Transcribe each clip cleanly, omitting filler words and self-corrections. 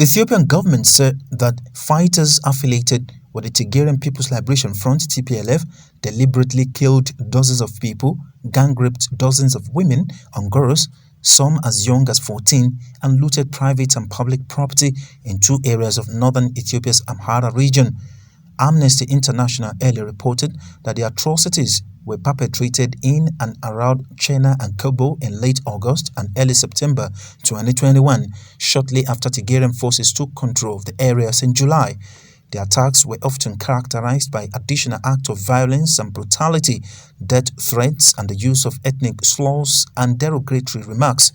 Ethiopian government said that fighters affiliated with the Tigrayan People's Liberation Front (TPLF) deliberately killed dozens of people, gang-raped dozens of women and girls, some as young as 14, and looted private and public property in two areas of northern Ethiopia's Amhara region. Amnesty International earlier reported that the atrocities were perpetrated in and around Chena and Kobo in late August and early September 2021, shortly after Tigrayan forces took control of the areas in July. The attacks were often characterized by additional acts of violence and brutality, death threats, and the use of ethnic slurs and derogatory remarks.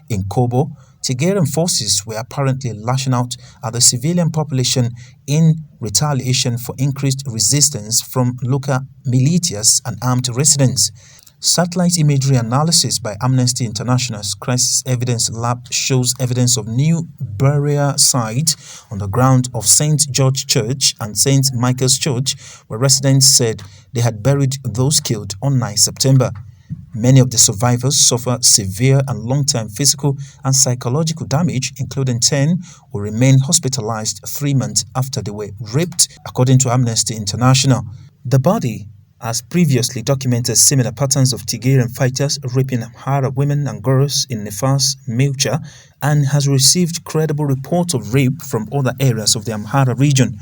In Kobo, Tigrayan forces were apparently lashing out at the civilian population in retaliation for increased resistance from local militias and armed residents. Satellite imagery analysis by Amnesty International's Crisis Evidence Lab shows evidence of new burial sites on the ground of St. George Church and St. Michael's Church, where residents said they had buried those killed on 9 September. Many of the survivors suffer severe and long-term physical and psychological damage, including 10 who remain hospitalized 3 months after they were raped, according to Amnesty International. The body has previously documented similar patterns of Tigrayan fighters raping Amhara women and girls in Nefas, Meucha, and has received credible reports of rape from other areas of the Amhara region.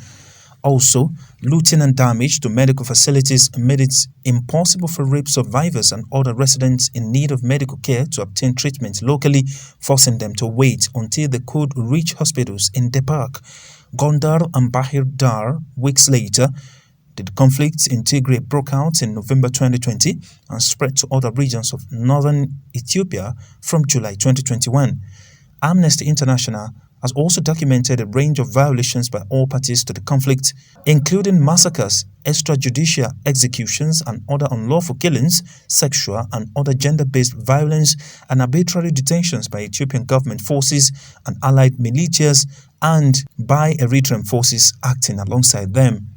Also, looting and damage to medical facilities made it impossible for rape survivors and other residents in need of medical care to obtain treatment locally, forcing them to wait until they could reach hospitals in Depak, Gondar and Bahir Dar. Weeks later, the conflict in Tigray broke out in November 2020 and spread to other regions of northern Ethiopia from July 2021. Amnesty International has also documented a range of violations by all parties to the conflict, including massacres, extrajudicial executions and other unlawful killings, sexual and other gender-based violence, and arbitrary detentions by Ethiopian government forces and allied militias and by Eritrean forces acting alongside them.